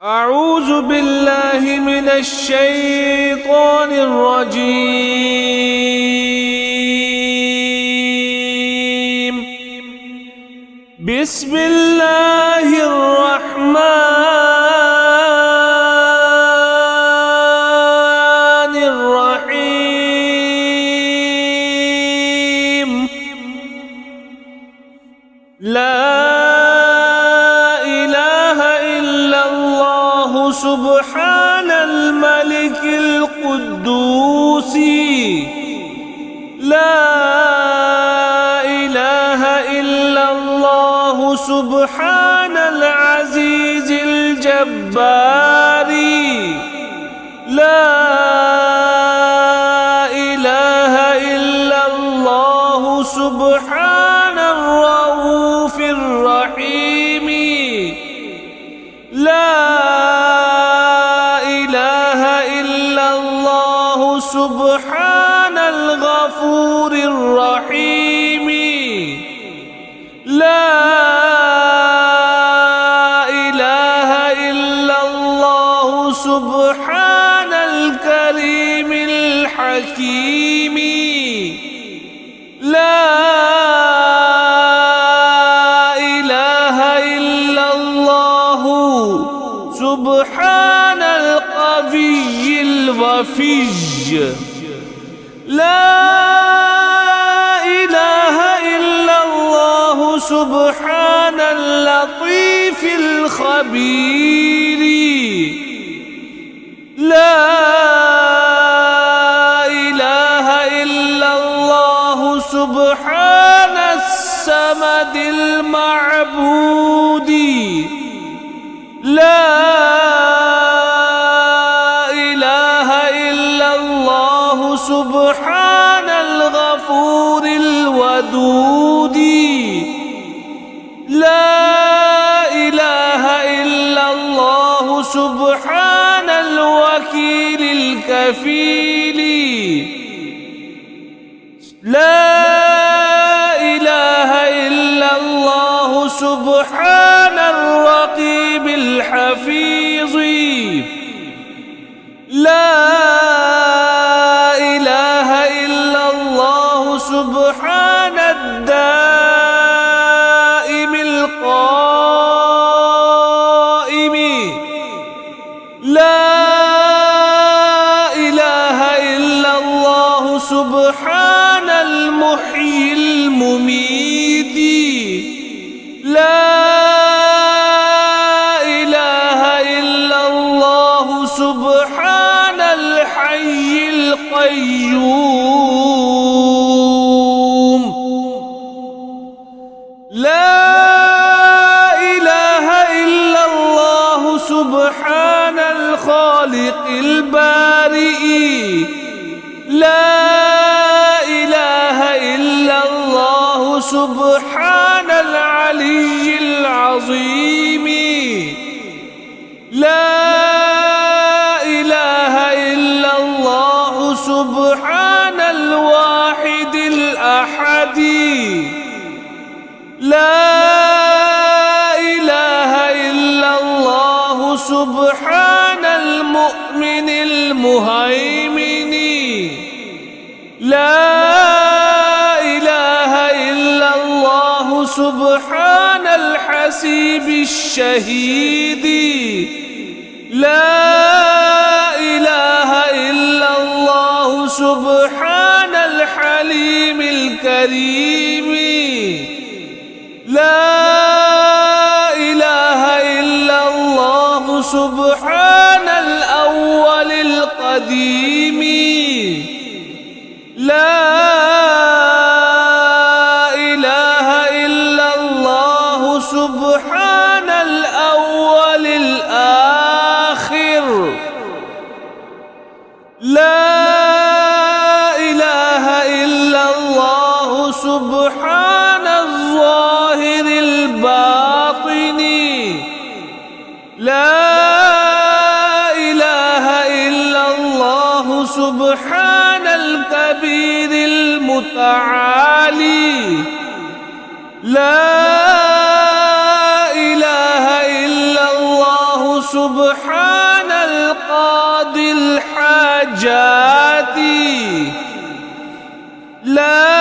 أعوذ بالله من الشيطان الرجيم. بسم الله الرحمن الرحيم. لا سبحان الملك القدوس. لا إله إلا الله سبحان العزيز الجبار. لا إله إلا الله سبحان الرؤوف الرحيم. لا سبحان الغفور الرحيم. لا إله إلا الله سبحان الكريم الحكيم. لا إله إلا الله سبحان القوي الوفي. لا إله إلا الله سبحان اللطيف الخبير. لا إله إلا الله سبحان الصمد المعبود. لا سبحان الغفور الودود. لا إله إلا الله سبحان الوكيل الكفيل. لا إله إلا الله سبحان الرقيب الحفيظ. لا سبحان الدائم القائم. لا إله إلا الله سبحان المحيي المميت. لا إله إلا الله سبحان الحي القيوم. لا إله إلا الله سبحان الخالق البارئ. لا إله إلا الله سبحان العلي العظيم. لا إله إلا الله سبحان الواحد الأحد. لا إله إلا الله سبحان المؤمن المهيمن. لا إله إلا الله سبحان الحسيب الشهيد. لا إله إلا الله سبحان الحليم الكريم. لا إله إلا الله سبحان الأول القديم. لا إله إلا الله سبحان الأول الآخر. لا إله إلا الله سبحان الظاهر الباطن. لا إله إلا الله سبحان الكبير المتعالي. لا إله إلا الله سبحان القاضي الحاجات. لا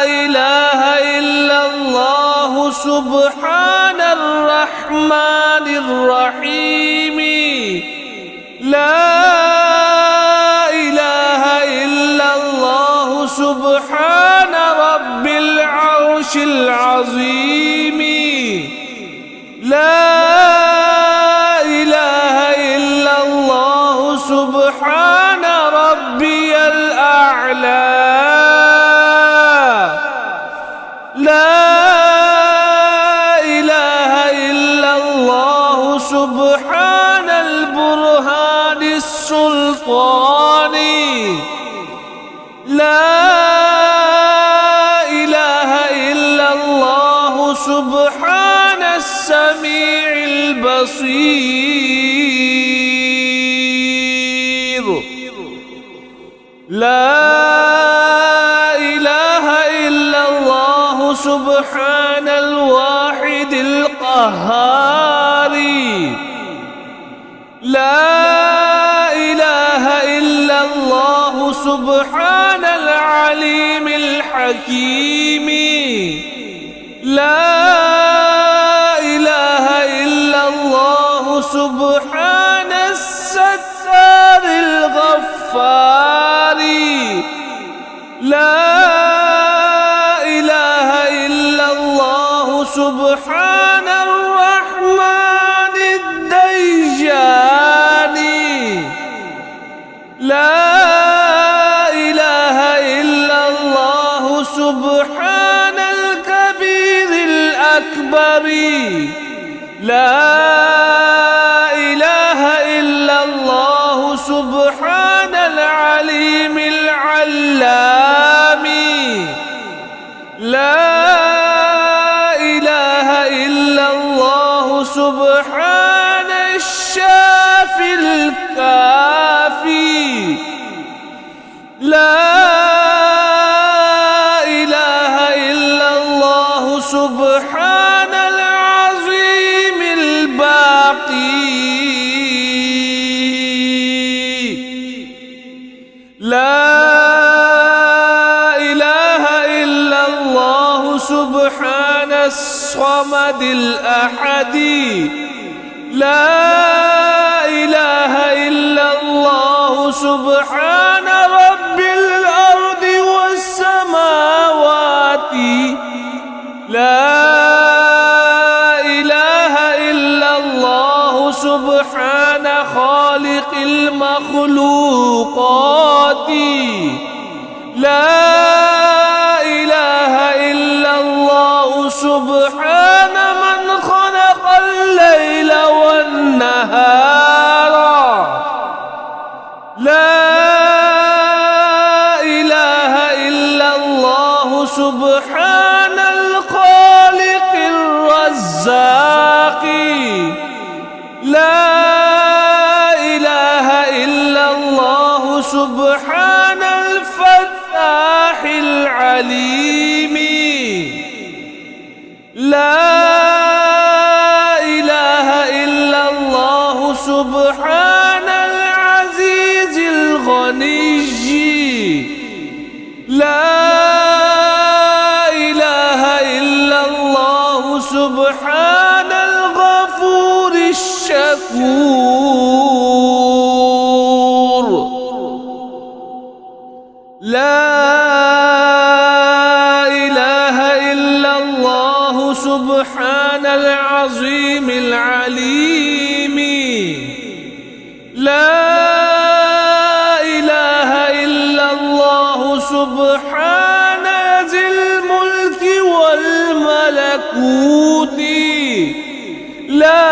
إله إلا الله سبحان الرحمن الرحيم. لا إله إلا الله سبحان رب العرش العظيم. لا إله إلا الله سبحان ربي الأعلى. لا إله إلا الله سبحان البرهان السلطاني. لا إله إلا الله سبحان السميع البصير. لا إله إلا الله سبحان الواحد القهار. لا إله إلا الله سبحان العليم الحكيم. لا إله إلا الله سبحان الستار الغفار. لا إله إلا الله سبحان الرحمن الديان. لا إله إلا الله سبحان الكبير الأكبر. لا إله إلا الله سبحان العليم العلام. لا إله إلا الله سبحان الشافي الكافي. لا إله إلا الله سبحان العظيم الباقي. لا إله إلا الله سبحان الصمد الأحد. لا إله إلا الله سبحان رب الأرض والسماوات. لا إله إلا الله سبحان خالق المخلوقات. لا إله إلا الله سبحان من خلق الليل والنهار. لا إله إلا الله سبحان الخالق الرزاق. لا إله إلا الله سبحان الفتاح العليم. لا إله إلا الله سبحان العزيز الغني. لا إله إلا الله سبحان الغفور الشكور. لا إله إلا الله سبحان العظيم العليم. لا إله إلا الله سبحان ذي الملك والملكوت. لا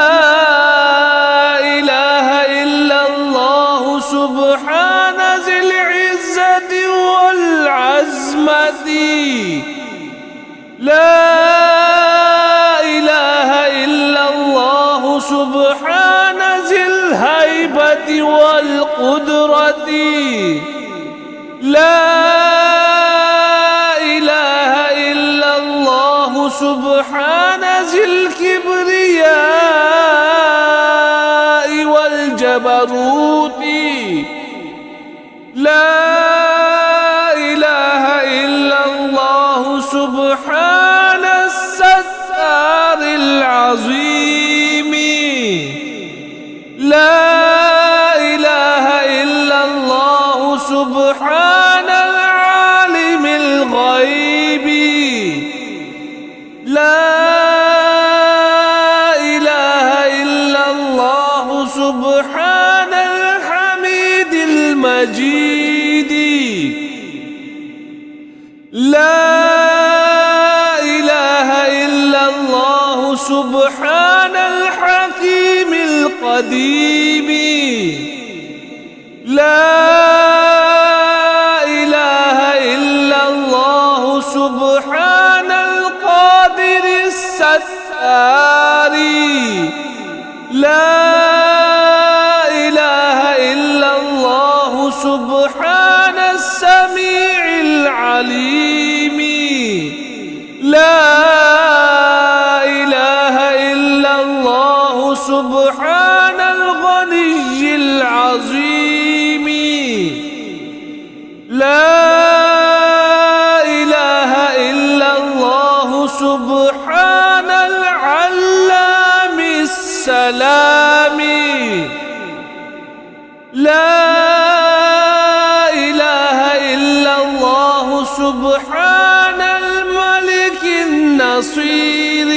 إله إلا الله سبحان ذي العزة والعزمة. لا إله إلا الله سبحان ذي الهيبة والقدرة. لا إله إلا الله سبحان ذي الكبرياء الجبروت لا إله إلا الله سبحان الستار العظيم لا إله إلا الله سبحان العالم الغيب لا إله إلا الله سبحان الحميد المجيد لا إله إلا الله سبحان الحكيم القديم لا إله إلا الله سبحان القادر الستار لا إله إلا الله سبحان السميع العليم لا إله إلا الله سبحان الغني العظيم لا إله إلا الله سبحان العلام السلام لا إله إلا الله سبحان الملك النصير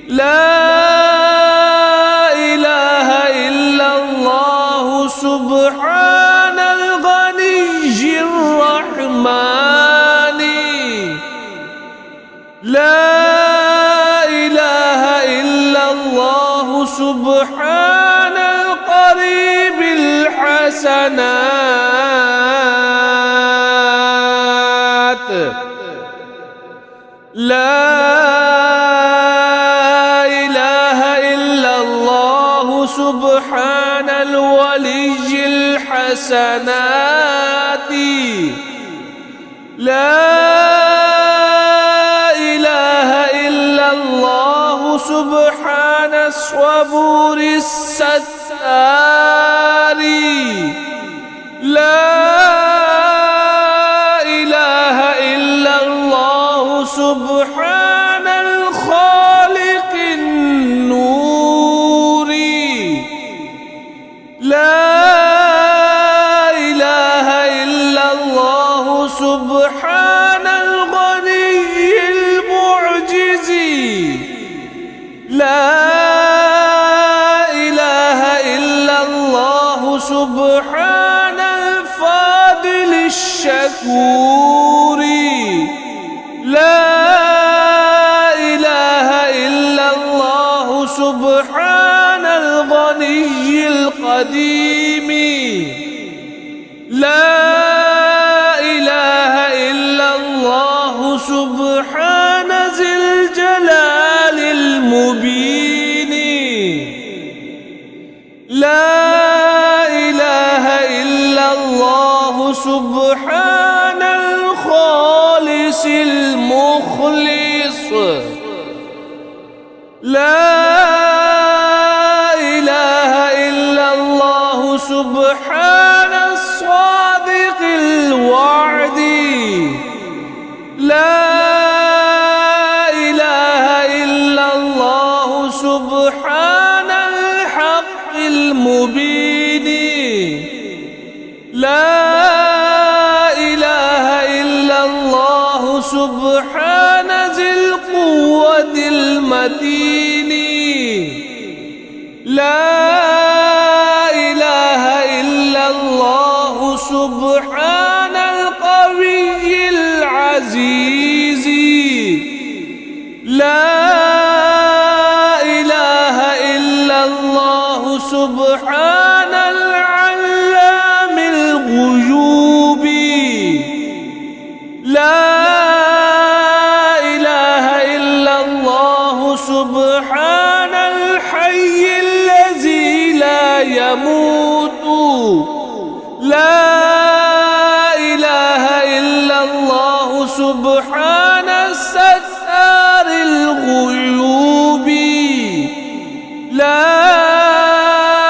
لا إله إلا الله سبحان الغني الرحمن لا إله إلا الله سبحان القريب الحسنات لا إله إلا الله سبحان الولي الحسنات لا إله إلا الله سبحان الصبور الستار لا إله إلا الله سبحان الخالق النور لا إله إلا الله سبحان الغني المعجز لا إله إلا الله سبحان الفاضل الشكور لا إله إلا الله سبحان الغني القديم لا إله إلا الله سبحان ذي الجلال المبين لا إله إلا الله سبحان الخالص المخلص لا إله إلا الله سبحان الصادق الوعد لا إله إلا الله سبحان الحق المبين لا إله إلا الله سبحان ذي القوة المتين لا إله إلا الله سبحان القوي العزيز لا إله إلا الله سبحان العلام الغيوب لا إله إلا الله سبحان الحي الذي لا يموت لا إله إلا الله سبحان الستار الغيوب لا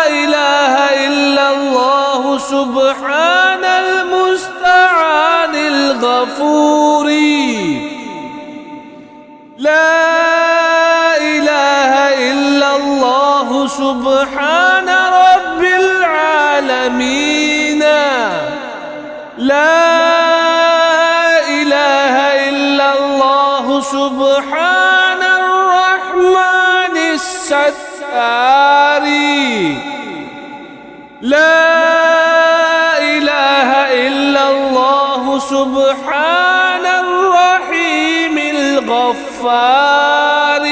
إله الستار. لا إله إلا الله سبحان الرحيم الغفار.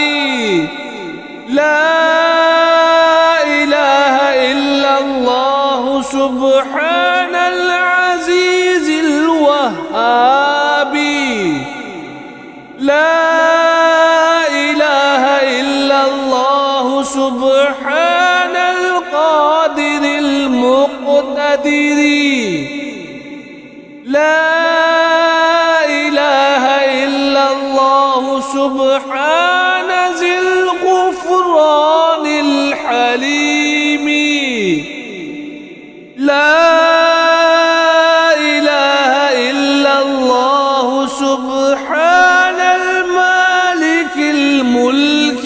لا إله إلا الله سبحان العزيز الوهاب. لا إله إلا الله سبحان القادر المقتدر. لا إله إلا الله سبحان ذي الغفران الحليم. لا إله إلا الله سبحان المالك الملك.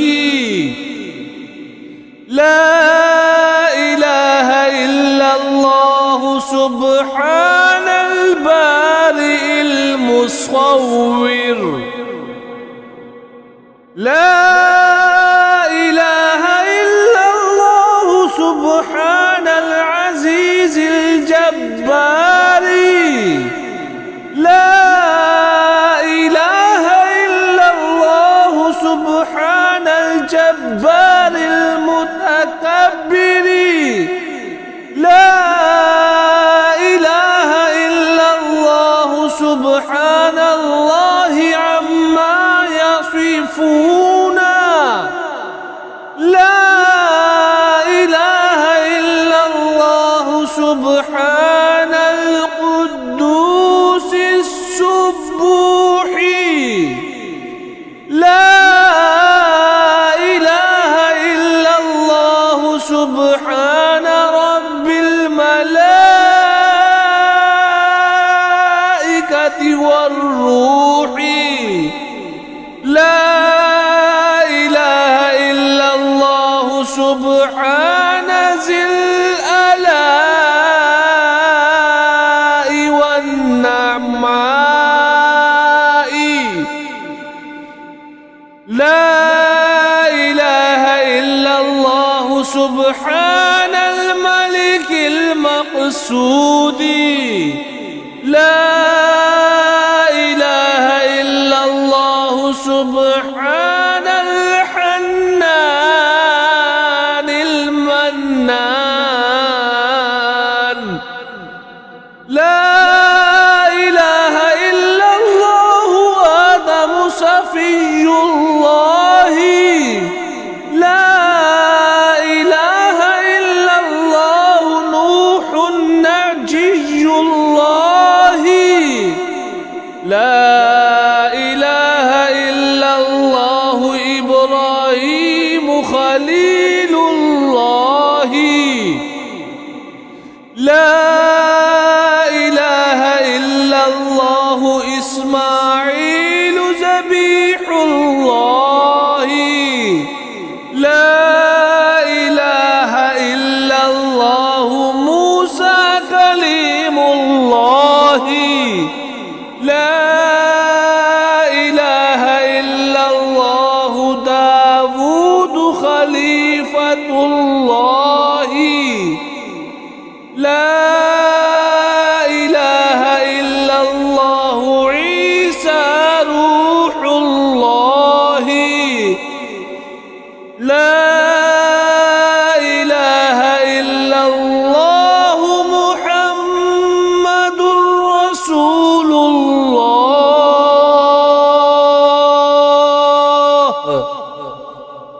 لا إله إلا الله سبحان البارئ المصور. لا إله إلا الله سبحان العزيز الجبار. لا إله إلا الله سبحان الجبار المتكبر. لا إله إلا الله سبحان الله عما يصفون. لا إله إلا الله سبحان القدوس السبوح. لا إله إلا الله سبحان رب الملائكة والروح. لا إله إلا الله سبحان ذي الآلاء والنعماء. لا إله إلا الله سبحان الملك المقصود. لا إله إلا الله سبحان الحنان المنان. لا إله إلا الله آدم صفي الله. لا إله إلا الله نوح نجي الله. لا إله إلا الله إبراهيم خليل الله. لا إله إلا الله إسماعيل ذبيح الله. لا إله إلا الله موسى كليم الله. لا إله إلا الله داود خليفة الله. لا إله إلا الله عيسى روح الله. لا إله إلا الله محمد رسول الله.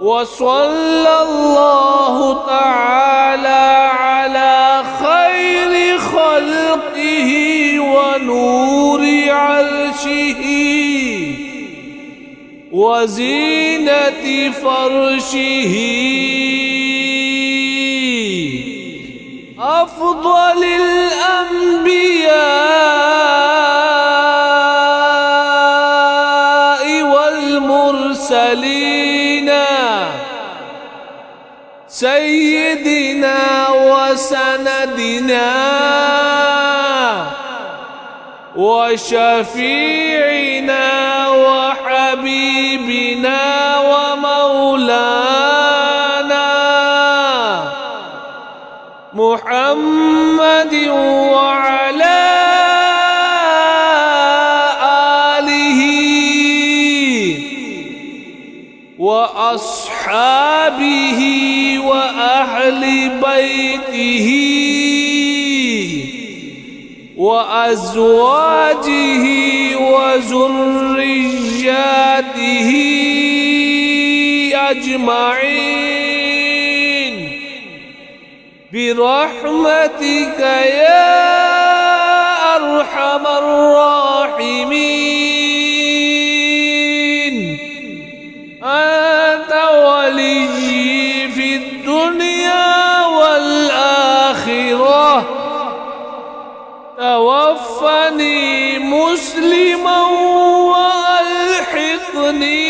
وصلى الله تعالى على خير خلقه ونور عرشه وزينة فرشه أفضل الأنبياء والمرسلين سيدنا وسندنا وشفيعنا وحبيبنا ومولانا محمد وعلى آله وأصحابه وأهل بيته وأزواجه وذرياته أجمعين برحمتك يا أرحم الراحمين. أنت ولي في الدنيا والآخرة، توفني مسلما وألحقني